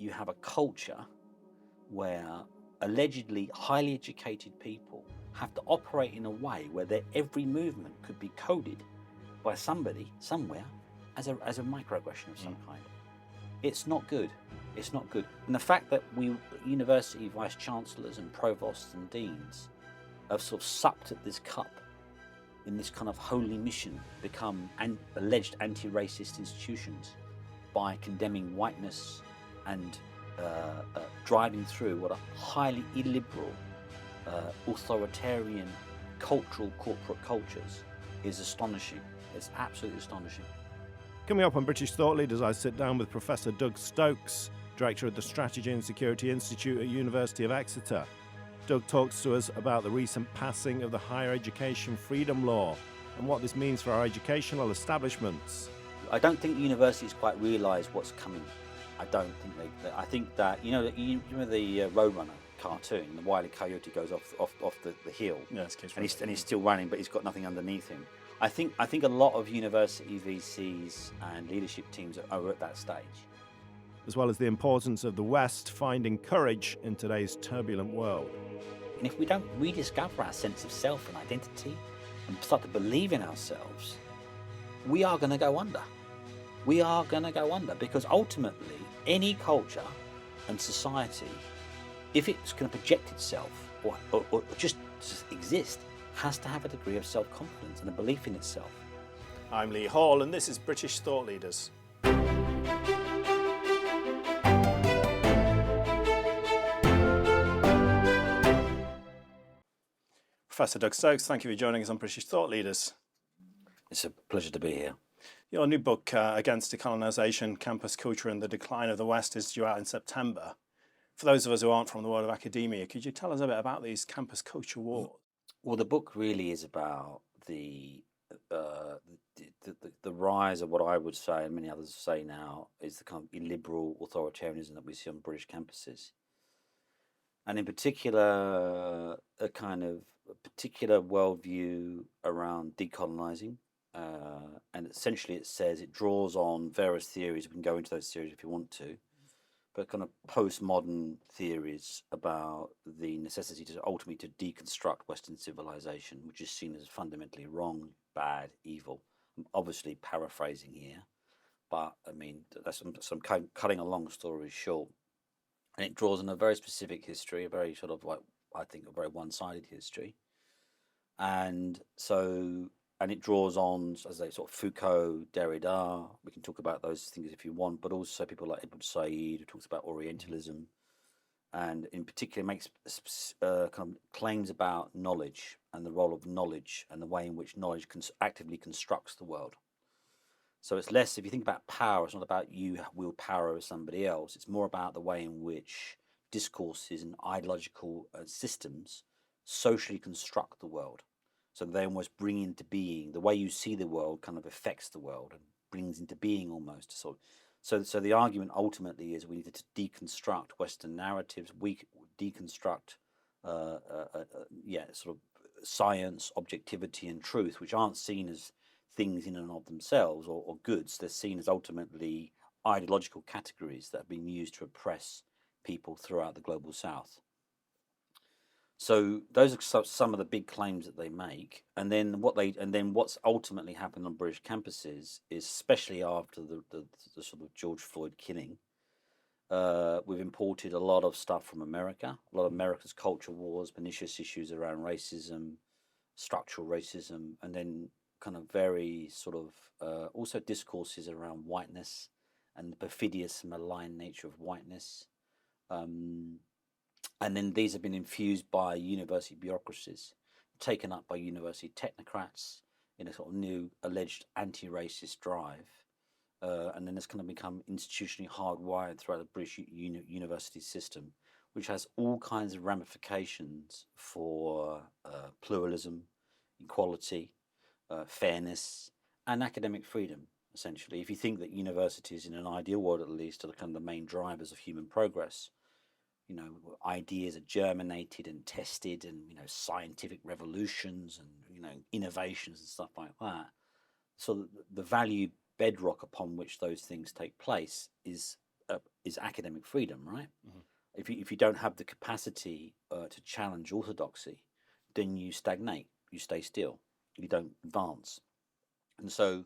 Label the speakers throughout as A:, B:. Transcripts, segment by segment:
A: you have a culture where allegedly highly educated people have to operate in a way where their every movement could be coded by somebody somewhere as a microaggression of some kind. It's not good. It's not good. And the fact that we university vice chancellors and provosts and deans have sort of supped at this cup in this kind of holy mission, become alleged anti-racist institutions by condemning whiteness and driving through what are highly illiberal, authoritarian, cultural corporate cultures is astonishing. It's absolutely astonishing.
B: Coming up on British Thought Leaders, I sit down with Professor Doug Stokes, Director of the Strategy and Security Institute at University of Exeter. Doug talks to us about the recent passing of the Higher Education Freedom Law and what this means for our educational establishments.
A: I don't think universities quite realise what's coming. I don't think I think that, you know the Roadrunner cartoon, the Wile E. Coyote goes off the hill, and he's still running, but he's got nothing underneath him. I think a lot of university VCs and leadership teams are at that stage.
B: As well as the importance of the West finding courage in today's turbulent world.
A: And if we don't rediscover our sense of self and identity and start to believe in ourselves, we are going to go under. We are going to go under, because ultimately any culture and society, if it's going to project itself or just exist, has to have a degree of self-confidence and a belief in itself.
B: I'm Lee Hall, and this is British Thought Leaders. Professor Doug Stokes, thank you for joining us on British Thought Leaders.
A: It's a pleasure to be here.
B: Your new book, Against Decolonisation, Campus Culture and the Decline of the West, is due out in September. For those of us who aren't from the world of academia, could you tell us a bit about these campus culture wars?
A: Well, the book really is about the rise of what I would say, and many others say now, is the kind of illiberal authoritarianism that we see on British campuses. And in particular, a kind of particular worldview around decolonising. And essentially it says, it draws on various theories. We can go into those theories if you want to, but kind of postmodern theories about the necessity to ultimately to deconstruct Western civilization, which is seen as fundamentally wrong, bad, evil. I'm obviously paraphrasing here, but I mean, that's some cutting a long story short. And it draws on a very specific history, a very sort of, like, I think, a very one-sided history. And so, and it draws on, as they sort of Foucault, Derrida. We can talk about those things if you want, but also people like Edward Said, who talks about Orientalism, and in particular makes kind of claims about knowledge and the role of knowledge and the way in which knowledge actively constructs the world. So it's less, if you think about power, it's not about you wield power over somebody else. It's more about the way in which discourses and ideological systems socially construct the world. So they almost bring into being, the way you see the world kind of affects the world and brings into being almost. So the argument ultimately is we need to deconstruct Western narratives, we deconstruct sort of science, objectivity and truth, which aren't seen as things in and of themselves or goods. They're seen as ultimately ideological categories that have been used to oppress people throughout the global south. So those are some of the big claims that they make, and then what's ultimately happened on British campuses is, especially after the sort of George Floyd killing, we've imported a lot of stuff from America, a lot of America's culture wars, pernicious issues around racism, structural racism, and then kind of very sort of also discourses around whiteness and the perfidious, malign nature of whiteness. And then these have been infused by university bureaucracies, taken up by university technocrats in a sort of new alleged anti-racist drive. And then it's kind of become institutionally hardwired throughout the British university system, which has all kinds of ramifications for pluralism, equality, fairness, and academic freedom, essentially. If you think that universities, in an ideal world at least, are the kind of the main drivers of human progress, you know, ideas are germinated and tested, and, you know, scientific revolutions and, you know, innovations and stuff like that. So the value bedrock upon which those things take place is is academic freedom, right?
B: Mhm.
A: If you don't have the capacity to challenge orthodoxy, then you stagnate, you stay still, you don't advance. And so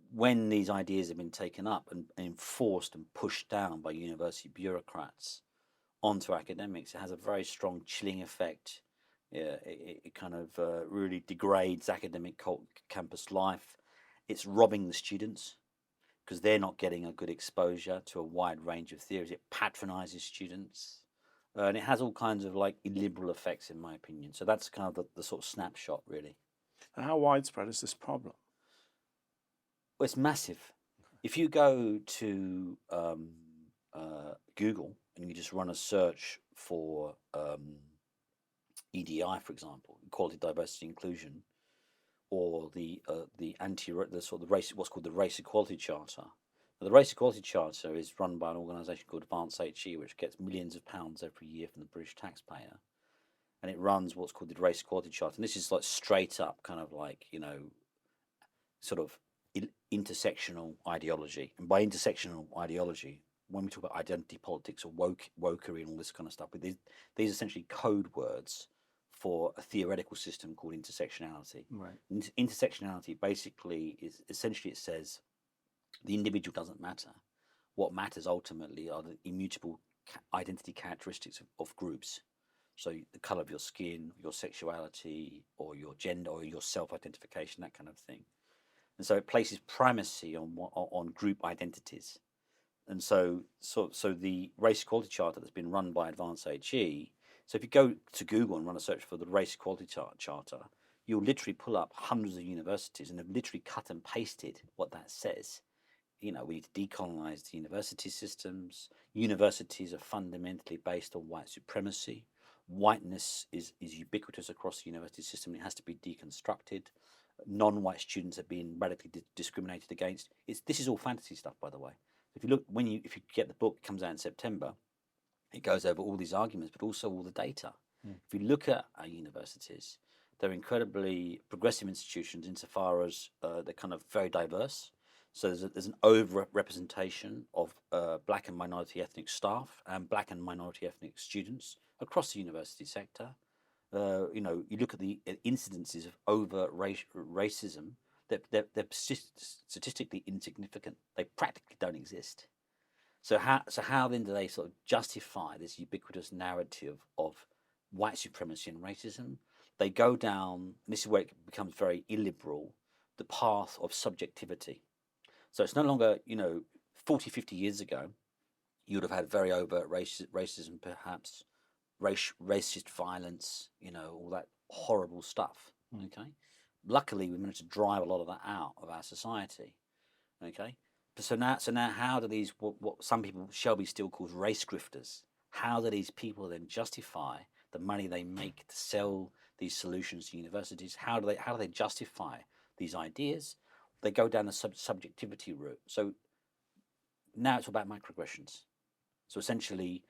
A: when these ideas have been taken up and enforced and pushed down by university bureaucrats onto academics, it has a very strong chilling effect. Yeah, it kind of really degrades academic campus life. It's robbing the students because they're not getting a good exposure to a wide range of theories. It patronizes students. And it has all kinds of like illiberal effects, in my opinion. So that's kind of the sort of snapshot, really.
C: And how widespread is this problem?
A: Well, it's massive. If you go to Google and you just run a search for EDI, for example, equality, diversity, inclusion, or the sort of the race, what's called the Race Equality Charter. Now, the Race Equality Charter is run by an organisation called Advance HE, which gets millions of pounds every year from the British taxpayer, and it runs what's called the Race Equality Charter. And this is like straight up, kind of like sort of intersectional ideology. And by intersectional ideology, when we talk about identity politics or wokery and all this kind of stuff, but these are essentially code words for a theoretical system called intersectionality.
C: Right.
A: Intersectionality basically is essentially, it says the individual doesn't matter. What matters ultimately are the immutable identity characteristics of groups. So the color of your skin, your sexuality, or your gender, or your self-identification, that kind of thing. And so it places primacy on group identities. And so the Race Equality Charter that's been run by Advance HE. So if you go to Google and run a search for the Race Equality Charter, you'll literally pull up hundreds of universities and have literally cut and pasted what that says. We need to decolonize the university systems. Universities are fundamentally based on white supremacy. Whiteness is ubiquitous across the university system. It has to be deconstructed. Non-white students are being radically discriminated against. This is all fantasy stuff, by the way. If you look, if you get the book, it comes out in September. It goes over all these arguments, but also all the data. If you look at our universities, they're incredibly progressive institutions insofar as they're kind of very diverse. So there's an over-representation of black and minority ethnic staff and black and minority ethnic students across the university sector. You look at the incidences of over racism, they're statistically insignificant. They practically don't exist. So how then do they sort of justify this ubiquitous narrative of white supremacy and racism? They go down, and this is where it becomes very illiberal, the path of subjectivity. So it's no longer, 40, 50 years ago, you would have had very overt racism, perhaps, racist violence, all that horrible stuff. Okay. Luckily, we managed to drive a lot of that out of our society. Okay. So now, how do these what some people Shelby still calls race grifters? How do these people then justify the money they make to sell these solutions to universities? How do they justify these ideas? They go down the subjectivity route. So now it's about microaggressions. So essentially,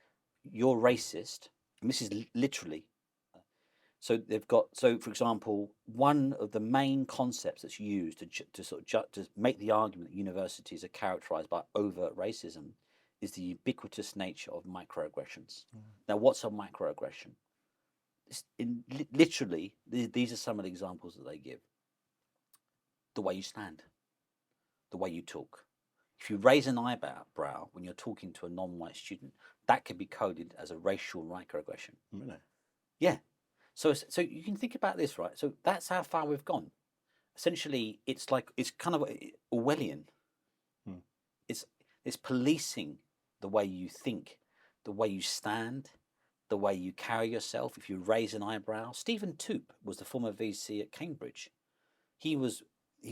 A: you're racist, and this is literally. So for example, one of the main concepts that's used to make the argument that universities are characterized by overt racism is the ubiquitous nature of microaggressions. Now, what's a microaggression? Literally, these are some of the examples that they give. The way you stand, the way you talk. If you raise an eyebrow when you're talking to a non-white student, that could be coded as a racial microaggression.
C: Really?
A: Yeah. So you can think about this, right? So that's how far we've gone. Essentially, it's kind of Orwellian. It's policing the way you think, the way you stand, the way you carry yourself. If you raise an eyebrow, Stephen Toop was the former VC at Cambridge. He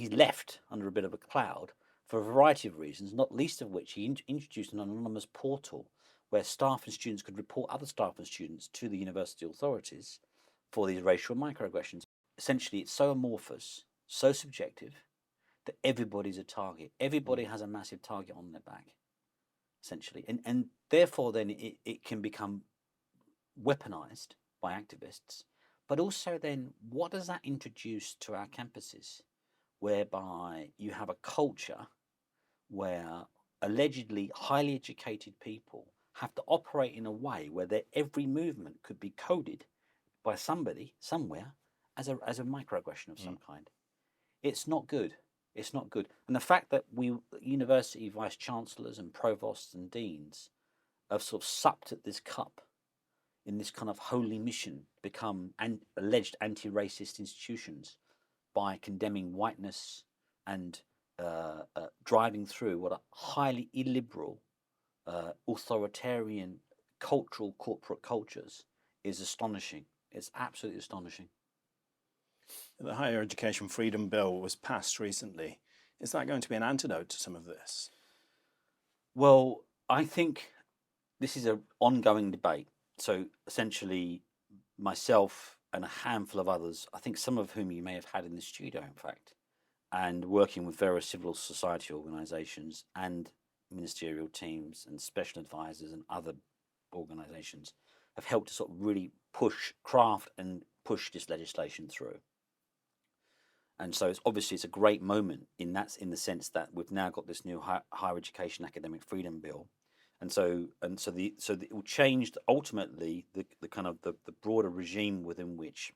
A: left under a bit of a cloud for a variety of reasons, not least of which he introduced an anonymous portal where staff and students could report other staff and students to the university authorities for these racial microaggressions. Essentially, it's so amorphous, so subjective, that everybody's a target. Everybody has a massive target on their back, essentially. And therefore, then it can become weaponized by activists. But also then, what does that introduce to our campuses? Whereby you have a culture where allegedly highly educated people have to operate in a way where their every movement could be coded by somebody somewhere as a microaggression of some kind. It's not good. It's not good. And the fact that we university vice chancellors and provosts and deans have sort of supped at this cup in this kind of holy mission, become alleged anti-racist institutions by condemning whiteness and driving through what are highly illiberal, authoritarian corporate cultures is astonishing. It's absolutely astonishing.
C: The Higher Education Freedom Bill was passed recently. Is that going to be an antidote to some of this?
A: Well, I think this is an ongoing debate. So essentially, myself and a handful of others, I think some of whom you may have had in the studio, in fact, and working with various civil society organisations and ministerial teams and special advisors and other organisations, have helped to sort of really craft and push this legislation through. And so it's a great moment in the sense that we've now got this new higher education academic freedom bill, and so it will change ultimately the kind of the broader regime within which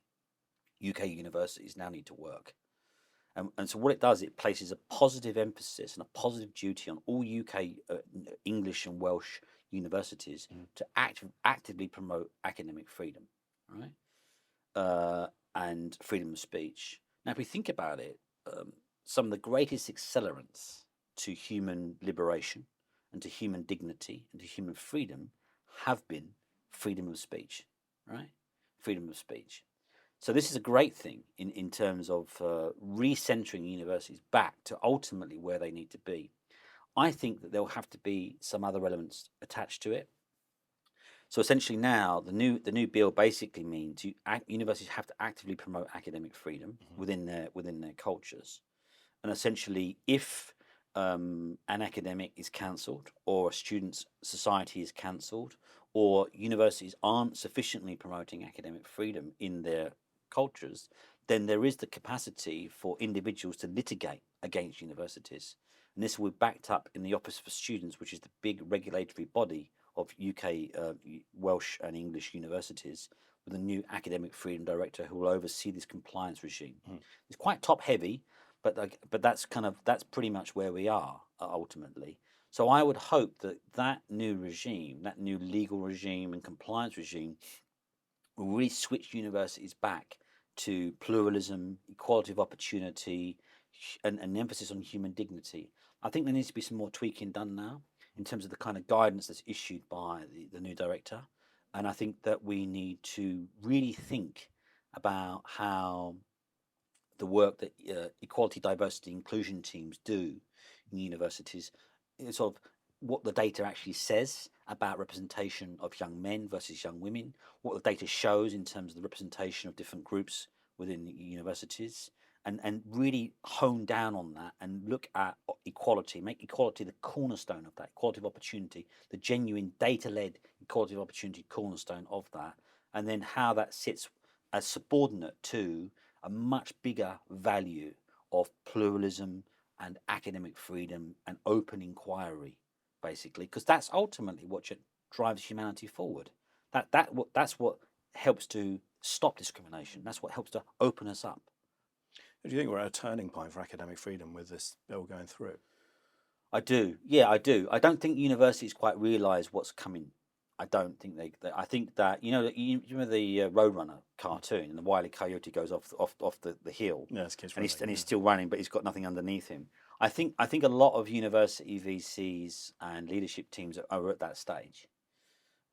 A: UK universities now need to work. And so what it does, it places a positive emphasis and a positive duty on all UK English and Welsh universities to actively promote academic freedom, right, and freedom of speech. Now, if we think about it, some of the greatest accelerants to human liberation and to human dignity and to human freedom have been freedom of speech, right? Freedom of speech. So this is a great thing in terms of recentering universities back to ultimately where they need to be. I think that there will have to be some other elements attached to it. So essentially now the new bill basically means universities have to actively promote academic freedom within their cultures, and essentially if an academic is cancelled or a student's society is cancelled or universities aren't sufficiently promoting academic freedom in their cultures, then there is the capacity for individuals to litigate against universities, and this will be backed up in the Office for Students, which is the big regulatory body of UK Welsh and English universities, with a new academic freedom director who will oversee this compliance regime. It's quite top heavy, but that's pretty much where we are ultimately. So I would hope that new regime, that new legal regime and compliance regime, will really switch universities back to pluralism, equality of opportunity, and an emphasis on human dignity. I think there needs to be some more tweaking done now in terms of the kind of guidance that's issued by the new director. And I think that we need to really think about how the work that equality, diversity, inclusion teams do in universities is sort of what the data actually says about representation of young men versus young women, what the data shows in terms of the representation of different groups within universities, and really hone down on that and look at equality, make equality the cornerstone of that, equality of opportunity, the genuine data-led equality of opportunity cornerstone of that, and then how that sits as subordinate to a much bigger value of pluralism and academic freedom and open inquiry, basically, because that's ultimately what drives humanity forward. That's what helps to stop discrimination. That's what helps to open us up.
C: Do you think we're at a turning point for academic freedom with this bill going through?
A: I do. Yeah, I do. I don't think universities quite realise what's coming. I don't think they I think that you know the Roadrunner cartoon and the Wile E. Coyote goes off the hill.
C: Yeah, it's kids
A: and he's still running, but he's got nothing underneath him. I think a lot of university VCs and leadership teams are at that stage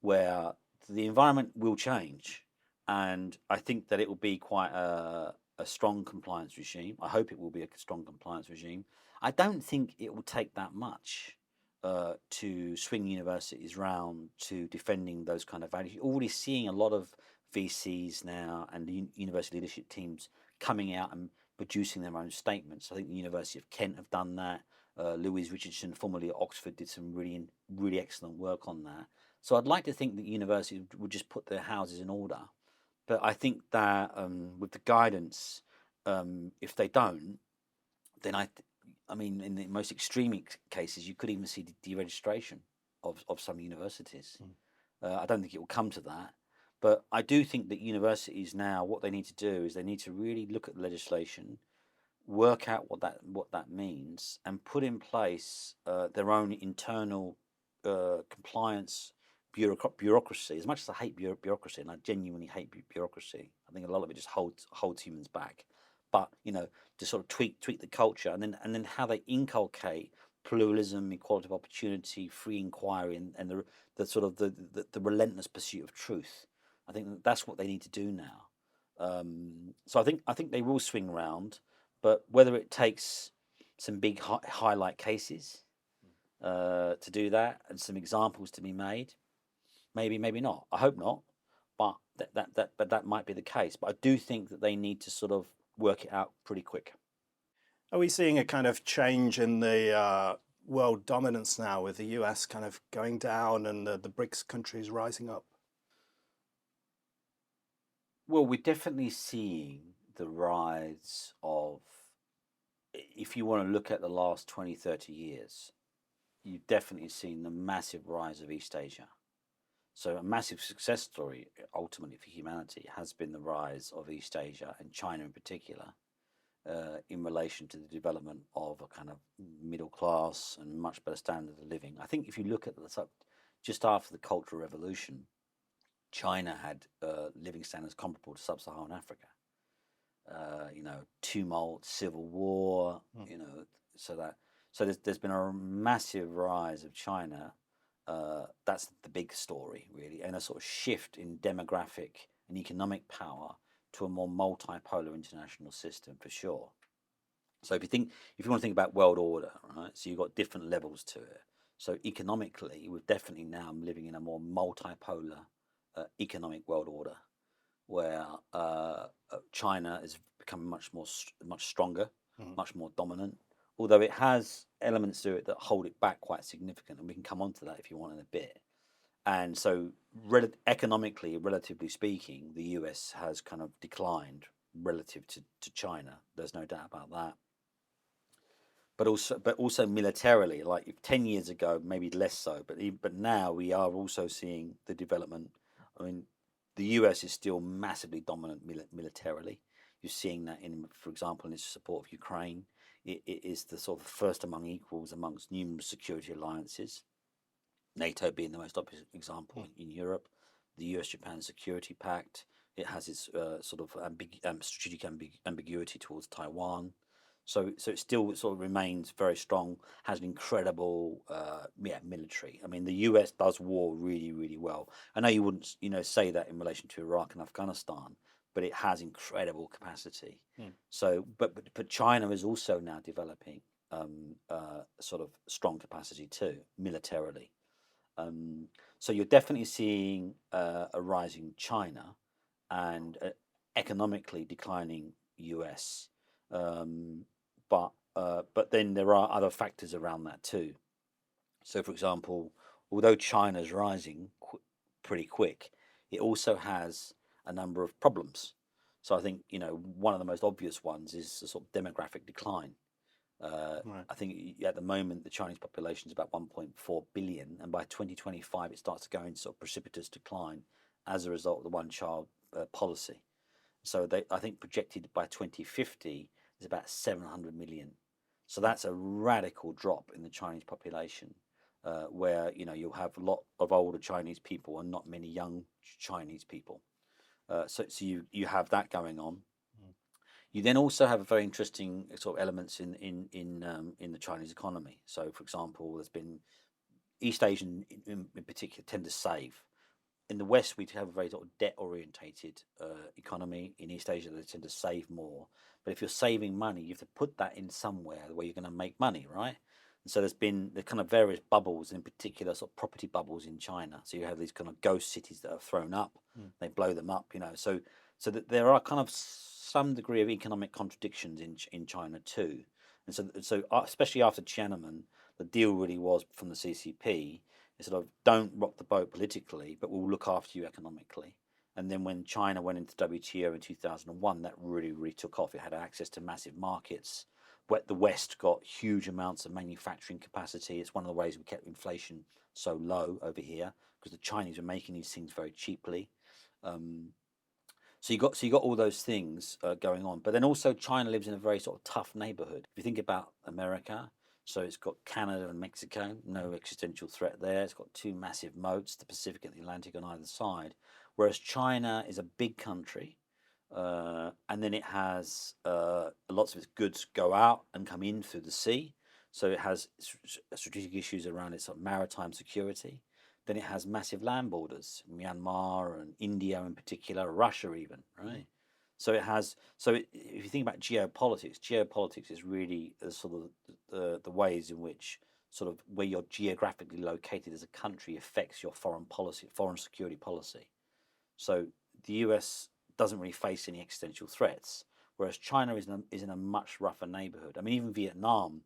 A: where the environment will change, and I think that it will be quite a strong compliance regime. I hope it will be a strong compliance regime. I don't think it will take that much to swing universities round to defending those kind of values. You're already seeing a lot of VCs now and the university leadership teams coming out and producing their own statements. I think the University of Kent have done that. Louise Richardson, formerly at Oxford, did some really excellent work on that. So I'd like to think that universities would just put their houses in order. But I think that with the guidance, if they don't, then I mean, in the most extreme cases, you could even see deregistration of some universities. I don't think it will come to that, but I do think that universities now, what they need to do is they need to really look at the legislation, work out what that means, and put in place their own internal compliance bureaucracy. As much as I hate bureaucracy, and I genuinely hate bureaucracy, I think a lot of it just holds humans back. But to sort of tweak the culture, and then how they inculcate pluralism, equality of opportunity, free inquiry, and the sort of the relentless pursuit of truth. I think that's what they need to do now. So I think they will swing round, but whether it takes some big highlight cases to do that and some examples to be made, maybe not. I hope not, but that might be the case. But I do think that they need to sort of work it out pretty quick.
C: Are we seeing a kind of change in the world dominance now, with the US kind of going down and the BRICS countries rising up?
A: Well, we're definitely seeing the rise of, if you want to look at the last 20, 30 years, you've definitely seen the massive rise of East Asia. So a massive success story, ultimately, for humanity has been the rise of East Asia, and China in particular, in relation to the development of a kind of middle class and much better standard of living. I think if you look at just after the Cultural Revolution, China had living standards comparable to sub-Saharan Africa. Tumult, civil war, so there's been a massive rise of China. That's the big story, really, and a sort of shift in demographic and economic power to a more multipolar international system, for sure. So if you want to think about world order, right? So you've got different levels to it. So economically, we're definitely now living in a more multipolar economic world order, where China is becoming much stronger, much more dominant. Although it has elements to it that hold it back quite significant, and we can come on to that if you want in a bit. And so, economically, relatively speaking, the US has kind of declined relative to China. There's no doubt about that. But also militarily, like 10 years ago, maybe less so. But now we are also seeing the development. I mean, the US is still massively dominant militarily. You're seeing that for example, in its support of Ukraine. It is the sort of first among equals amongst numerous security alliances. NATO being the most obvious example in Europe, the US-Japan Security Pact. It has its sort of strategic ambiguity towards Taiwan. So it still sort of remains very strong, has an incredible military. I mean, the US does war really, really well. I know you wouldn't say that in relation to Iraq and Afghanistan, but it has incredible capacity. So, but China is also now developing sort of strong capacity too, militarily. So you're definitely seeing a rising China and economically declining US. But then there are other factors around that too. So, for example, although China is rising pretty quick, it also has a number of problems. So I think one of the most obvious ones is the sort of demographic decline.
C: Right.
A: I think at the moment the Chinese population is about 1.4 billion, and by 2025 it starts to go into sort of precipitous decline as a result of the one-child policy. So I think projected by 2050 is about 700 million. So that's a radical drop in the Chinese population, where you'll have a lot of older Chinese people and not many young Chinese people. So you have that going on. You then also have a very interesting sort of elements in the Chinese economy. So, for example, there's been East Asian in particular tend to save. In the West, we have a very sort of debt-orientated economy. In East Asia, they tend to save more. But if you're saving money, you have to put that in somewhere where you're going to make money, right? And so there's been the kind of various bubbles, in particular sort of property bubbles in China. So you have these kind of ghost cities that are thrown up. They blow them up, So that there are kind of some degree of economic contradictions in China too. And so especially after Tiananmen, the deal really was from the CCP is sort of don't rock the boat politically, but we'll look after you economically. And then when China went into WTO in 2001, that really, really took off. It had access to massive markets, the West got huge amounts of manufacturing capacity. It's one of the ways we kept inflation so low over here, because the Chinese were making these things very cheaply. So you got all those things going on, but then also China lives in a very sort of tough neighborhood. If you think about America, so it's got Canada and Mexico, no existential threat there. It's got two massive moats, the Pacific and the Atlantic on either side. Whereas China is a big country, and then it has lots of its goods go out and come in through the sea. So it has strategic issues around its sort of maritime security. Then it has massive land borders, Myanmar and India in particular, Russia even, right? So it has. If you think about geopolitics is really sort of the ways in which sort of where you're geographically located as a country affects your foreign policy, foreign security policy. So the US doesn't really face any existential threats, whereas China is in a much rougher neighborhood. I mean, even Vietnam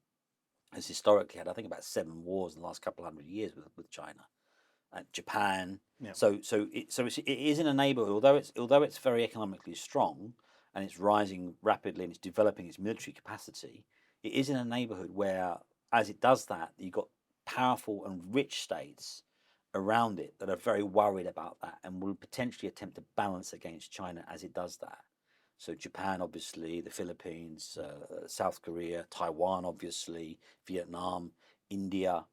A: has historically had, I think, about 7 wars in the last couple of hundred years with China. Japan.
C: Yeah.
A: So it is in a neighborhood, although it's very economically strong and it's rising rapidly and it's developing its military capacity, it is in a neighborhood where, as it does that, you've got powerful and rich states around it that are very worried about that and will potentially attempt to balance against China as it does that. So Japan, obviously, the Philippines, South Korea, Taiwan, obviously, Vietnam, India.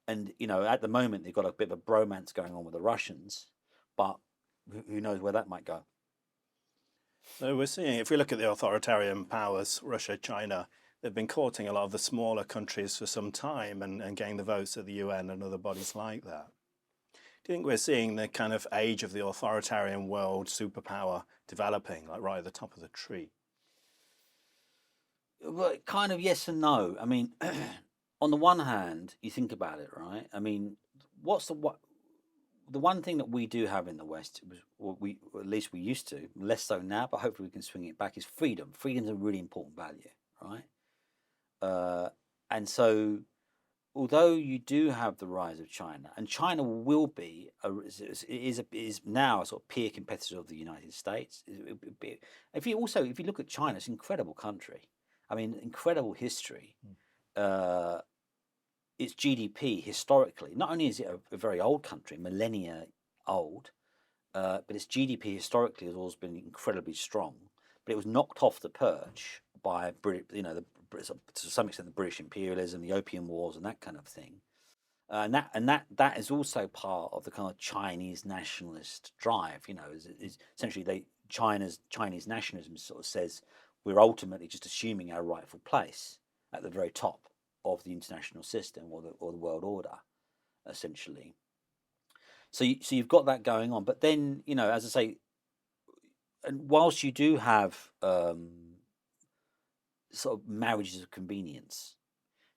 A: And, at the moment, they've got a bit of a bromance going on with the Russians, but who knows where that might go.
C: So we're seeing, if we look at the authoritarian powers, Russia, China, they've been courting a lot of the smaller countries for some time and getting the votes of the UN and other bodies like that. Do you think we're seeing the kind of age of the authoritarian world superpower developing, like right at the top of the tree?
A: Well, kind of yes and no. I mean, on the one hand, you think about it, right? I mean, the one thing that we do have in the West, or at least we used to, less so now, but hopefully we can swing it back, is freedom. Freedom's a really important value, right? And so, although you do have the rise of China, and China will be is now a sort of peer competitor of the United States. If you look at China, it's an incredible country. I mean, incredible history. Its GDP historically, not only is it a very old country, millennia old, but its GDP historically has always been incredibly strong. But it was knocked off the perch by to some extent the British imperialism, the Opium Wars, and that kind of thing. And that is also part of the kind of Chinese nationalist drive. Is essentially Chinese nationalism sort of says we're ultimately just assuming our rightful place at the very top of the international system or the world order, essentially. So you've got that going on, but then as I say, and whilst you do have sort of marriages of convenience.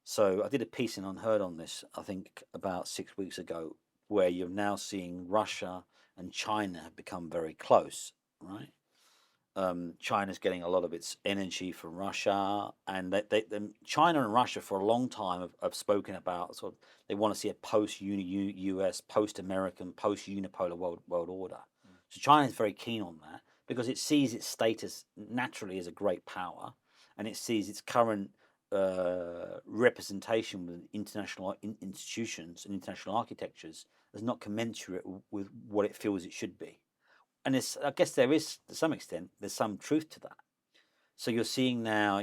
A: So I did a piece in Unheard on this, I think about 6 weeks ago, where you're now seeing Russia and China have become very close, right? China's getting a lot of its energy from Russia, and China and Russia for a long time have spoken about sort of they want to see a post-US, post-American, post-unipolar world order. So China is very keen on that because it sees its status naturally as a great power, and it sees its current representation with international institutions and international architectures as not commensurate with what it feels it should be. And I guess there is, to some extent, there's some truth to that. So you're seeing now,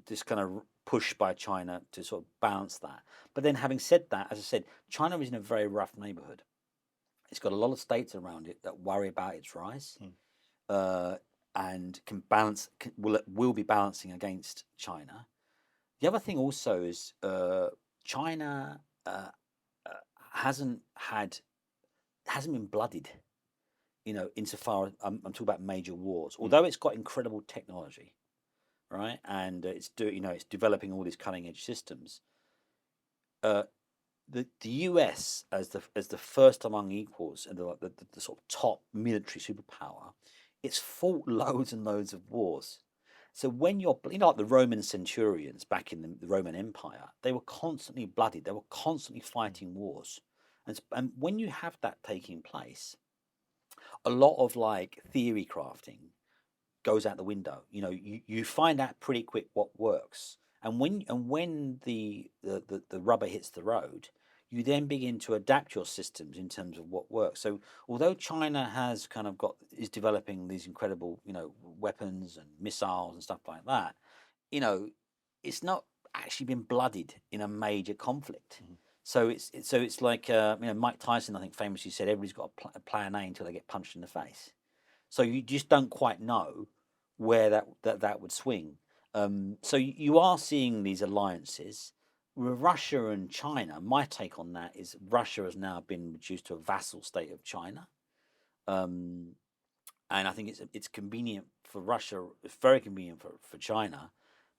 A: this kind of push by China to sort of balance that. But then having said that, as I said, China is in a very rough neighborhood. It's got a lot of states around it that worry about its rise and will be balancing against China. The other thing also is China hasn't been blooded. Insofar as I'm talking about major wars, although it's got incredible technology, right, and it's developing all these cutting edge systems. The US as the first among equals and the sort of top military superpower, it's fought loads and loads of wars. So when you're like the Roman centurions back in the Roman Empire, they were constantly bloodied. They were constantly fighting wars, and when you have that taking place, a lot of like theory crafting goes out the window. You find out pretty quick what works, And when the rubber hits the road, you then begin to adapt your systems in terms of what works. So although China has kind of is developing these incredible, weapons and missiles and stuff like that, you know, it's not actually been blooded in a major conflict. So it's like Mike Tyson, I think, famously said, everybody's got a plan A until they get punched in the face. So you just don't quite know where that would swing. So you are seeing these alliances with Russia and China. My take on that is Russia has now been reduced to a vassal state of China, um, and I think it's convenient for Russia. It's very convenient for China,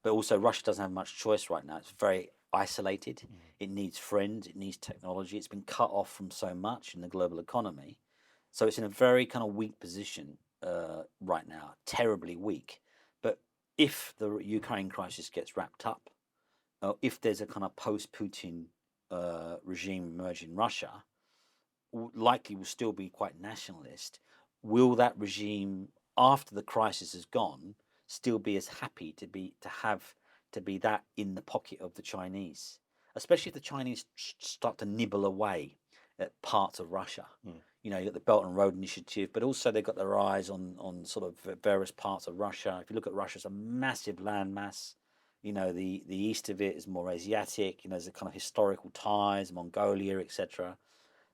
A: but also Russia doesn't have much choice right now. It's very isolated. It needs friends. It needs technology. It's been cut off from so much in the global economy, so it's in a very kind of weak position right now, terribly weak. But if the Ukraine crisis gets wrapped up, if there's a kind of post-Putin regime emerge in Russia, likely will still be quite nationalist. Will that regime, after the crisis is gone, still be as happy to be that in the pocket of the Chinese, especially if the Chinese start to nibble away at parts of Russia? You got the Belt and Road Initiative, but also they've got their eyes on sort of various parts of Russia. If you look at Russia, it's a massive landmass. The east of it is more Asiatic. There's a kind of historical ties, Mongolia, etc.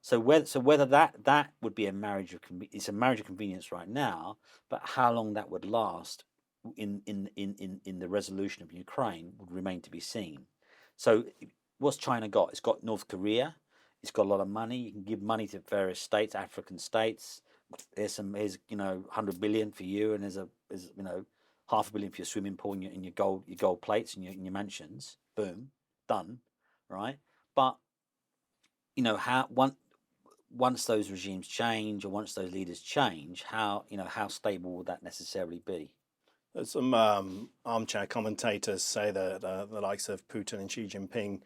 A: So whether that would be a marriage of it's a marriage of convenience right now, but how long that would last in the resolution of Ukraine would remain to be seen. So what's China got? It's got North Korea. It's got a lot of money. You can give money to various states, African states. Here's 100 billion for you, and there's half a billion for your swimming pool and your gold plates and your mansions. Boom, done, right? But how once those regimes change, or once those leaders change, how stable will that necessarily be?
C: Some armchair commentators say that the likes of Putin and Xi Jinping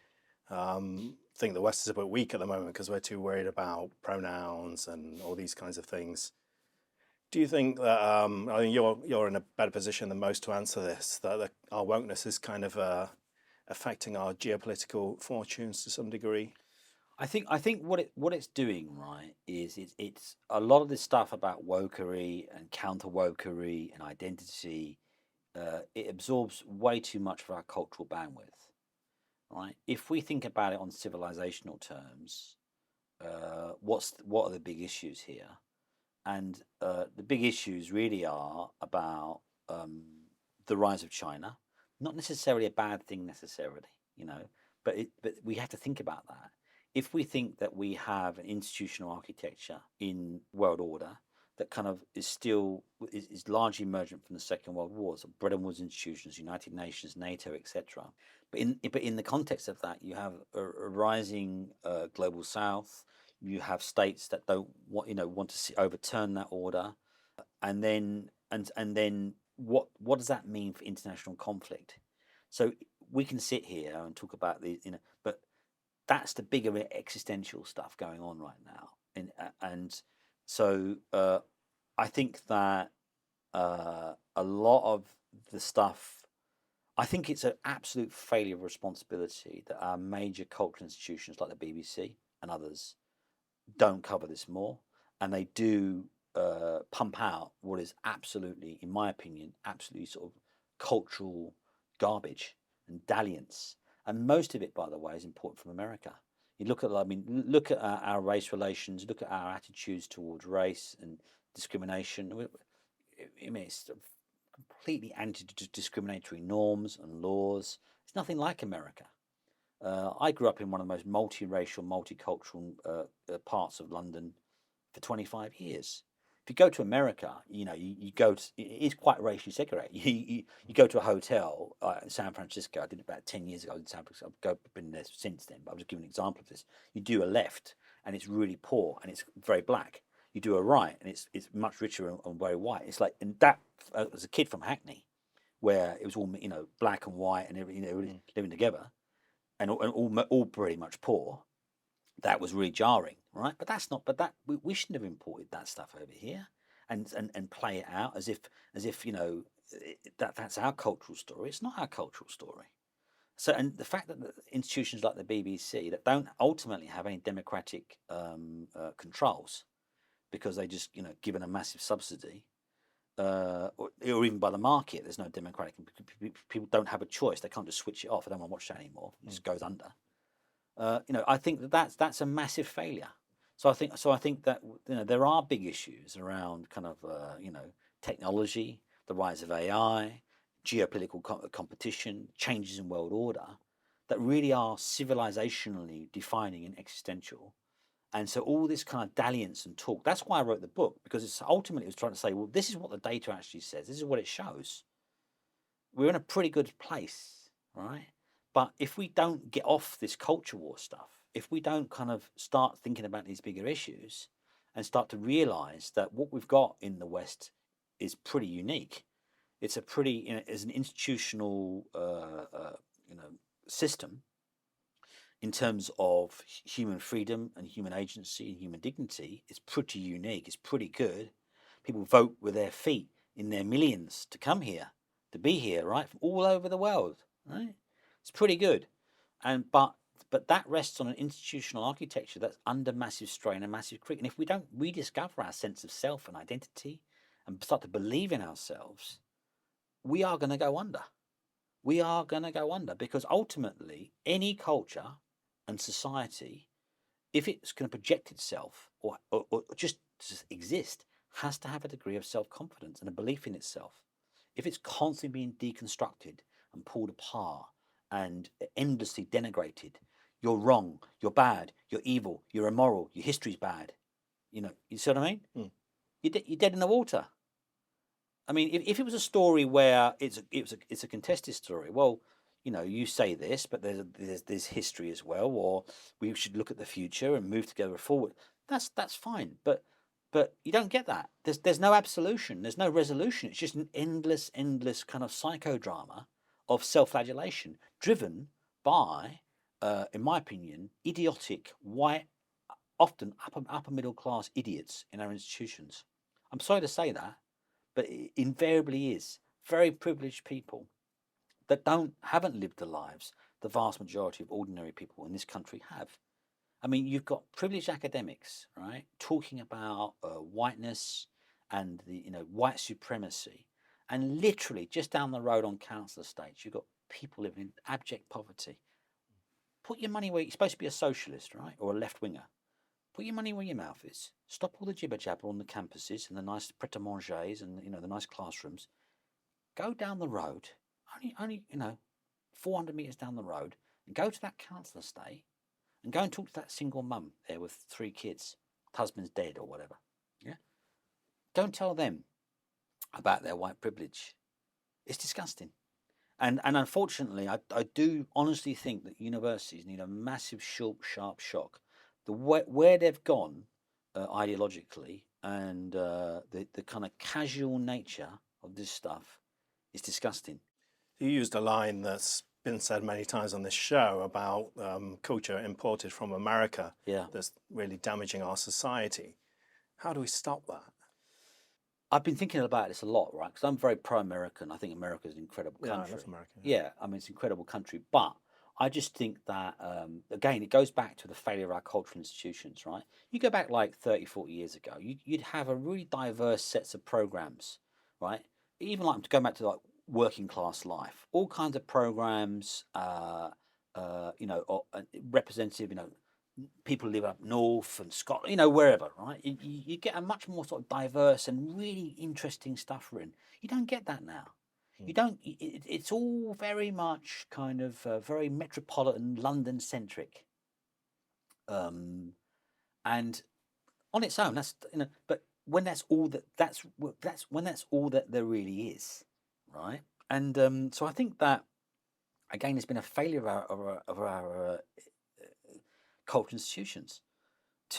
C: think the West is a bit weak at the moment because we're too worried about pronouns and all these kinds of things. Do you think that I think you're in a better position than most to answer this, that our wokeness is kind of affecting our geopolitical fortunes to some degree?
A: I think what it's doing, right, is it's a lot of this stuff about wokery and counter wokery and identity. It absorbs way too much of our cultural bandwidth, right? If we think about it on civilizational terms, what are the big issues here? And the big issues really are about the rise of China. Not necessarily a bad thing necessarily, but we have to think about that. If we think that we have an institutional architecture in world order that kind of is largely emergent from the Second World War, so Bretton Woods institutions, United Nations, NATO, etc. But in the context of that, you have a rising global South. You have states that don't want to overturn that order, and then what does that mean for international conflict? So we can sit here and talk about these, but that's the bigger existential stuff going on right now, and so I think that a lot of the stuff. I think it's an absolute failure of responsibility that our major cultural institutions like the BBC and others don't cover this more, and they do pump out what is absolutely, in my opinion, absolutely sort of cultural garbage and dalliance. And most of it, by the way, is imported from America. You look at, look at our race relations, look at our attitudes towards race and discrimination. I mean, it's completely anti-discriminatory norms and laws. It's nothing like America. I grew up in one of the most multiracial, multicultural parts of London for 25 years. If you go to America, you go to, it is quite racially segregated. You go to a hotel in San Francisco. I did it about 10 years ago in San Francisco. I've been there since then, but I'll just give an example of this. You do a left, and it's really poor, and it's very black. You do a right, and it's much richer and very white. It's like, and that as a kid from Hackney, where it was all black and white and everything living together, and all pretty much poor. That was really jarring, right? But that's not. But that we shouldn't have imported that stuff over here, and play it out as if that's our cultural story. It's not our cultural story. So, and the fact that the institutions like the BBC that don't ultimately have any democratic controls because they just, given a massive subsidy, or even by the market, there's no democratic. People don't have a choice. They can't just switch it off. I don't want to watch that anymore. It just goes under. I think that's a massive failure. So I think that there are big issues around kind of technology, the rise of AI, geopolitical competition, changes in world order that really are civilizationally defining and existential. And so all this kind of dalliance and talk, that's why I wrote the book, because it's ultimately it was trying to say, well, this is what the data actually says. This is what it shows. We're in a pretty good place, right? But if we don't get off this culture war stuff, if we don't kind of start thinking about these bigger issues and start to realize that what we've got in the West is pretty unique. It's a pretty, as an institutional, system in terms of human freedom and human agency and human dignity. It's pretty unique. It's pretty good. People vote with their feet in their millions to come here, to be here, right, from all over the world, right? It's pretty good, but that rests on an institutional architecture that's under massive strain and massive creep. And if we don't rediscover our sense of self and identity and start to believe in ourselves, we are going to go under. We are going to go under because ultimately any culture and society, if it's going to project itself or just exist, has to have a degree of self-confidence and a belief in itself. If it's constantly being deconstructed and pulled apart and endlessly denigrated, you're wrong, you're bad, you're evil, you're immoral, your history's bad. You see what I mean?
C: Mm.
A: You're dead in the water. I mean, if it was a story where it's a contested story, well, you say this, but there's history as well, or we should look at the future and move together forward. That's fine, but you don't get that. There's no absolution. There's no resolution. It's just an endless kind of psychodrama of self-flagellation, driven by, in my opinion, idiotic white, often upper middle class idiots in our institutions. I'm sorry to say that, but it invariably is very privileged people that haven't lived the lives the vast majority of ordinary people in this country have. I mean, you've got privileged academics, right, talking about whiteness and the white supremacy, and literally just down the road on council estates, you've got people living in abject poverty. Put your money where you're supposed to be a socialist, right, or a left winger. Put your money where your mouth is. Stop all the jibber jabber on the campuses and the nice pret-a-mangers and the nice classrooms. Go down the road, only 400 meters down the road, and go to that council estate and go and talk to that single mum there with 3 kids, husband's dead or whatever. Yeah, don't tell them about their white privilege. It's disgusting. And unfortunately, I do honestly think that universities need a massive, sharp shock. Where they've gone ideologically and the kind of casual nature of this stuff is disgusting.
C: You used a line that's been said many times on this show about culture imported from America that's really damaging our society. How do we stop that?
A: I've been thinking about this a lot, right? Because I'm very pro-American. I think America is an incredible country.
C: I love America.
A: Yeah, I mean, it's an incredible country. But I just think that, again, it goes back to the failure of our cultural institutions, right? You go back like 30, 40 years ago, you'd have a really diverse sets of programs, right? Even like to go back to like working class life, all kinds of programs, representative, people live up north and Scotland, wherever, right? You get a much more sort of diverse and really interesting stuff written. You don't get that now. You don't. It's all very much kind of very metropolitan, London centric, and on its own, that's But when that's all that's when that's all that there really is, right? And so I think that again, there's been a failure of our cultural institutions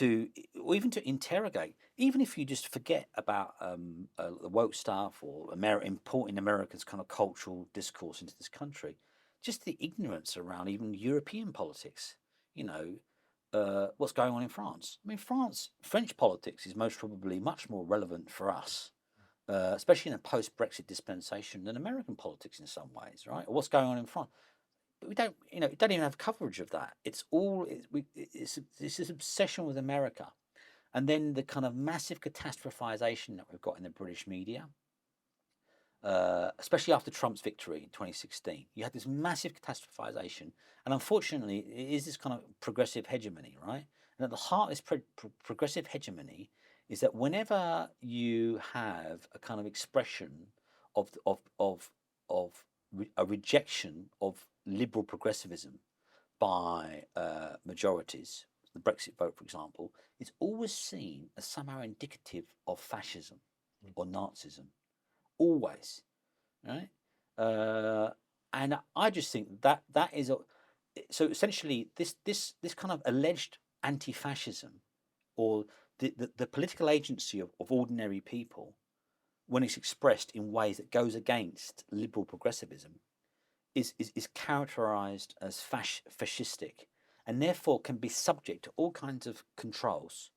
A: or even to interrogate, even if you just forget about the woke stuff or importing America's kind of cultural discourse into this country, just the ignorance around even European politics. What's going on in France? I mean, French politics is most probably much more relevant for us, especially in a post-Brexit dispensation, than American politics in some ways, right? Or what's going on in France? we don't, don't even have coverage of that. It's all it's this obsession with America, and then the kind of massive catastrophization that we've got in the British media, especially after Trump's victory in 2016. You had this massive catastrophization, and unfortunately, it is this kind of progressive hegemony, right? And at the heart of this progressive hegemony is that whenever you have a kind of expression of a rejection of liberal progressivism by majorities, the Brexit vote, for example, it's always seen as somehow indicative of fascism or Nazism. Always, right? And I just think that is so essentially this kind of alleged anti-fascism, or the political agency of ordinary people, when it's expressed in ways that goes against liberal progressivism, is characterized as fascistic, and therefore can be subject to all kinds of controls,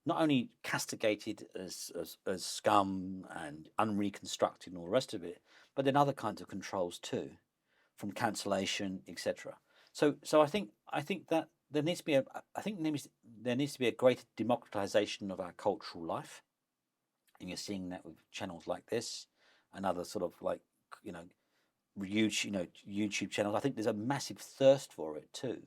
A: not only castigated as scum and unreconstructed and all the rest of it, but then other kinds of controls too, from cancellation, etc. So I think that there needs to be a greater democratization of our cultural life, and you're seeing that with channels like this and other sort of like YouTube channels. I think there's a massive thirst for it too.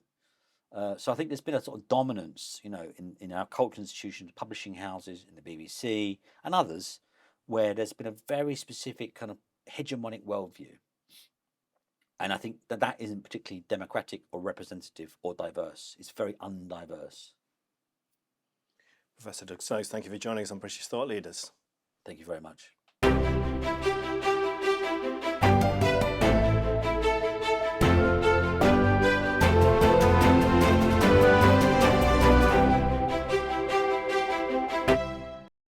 A: So I think there's been a sort of dominance, in our cultural institutions, publishing houses, in the BBC and others, where there's been a very specific kind of hegemonic worldview. And I think that isn't particularly democratic or representative or diverse. It's very undiverse.
C: Professor Doug Stokes, thank you for joining us on British Thought Leaders.
A: Thank you very much.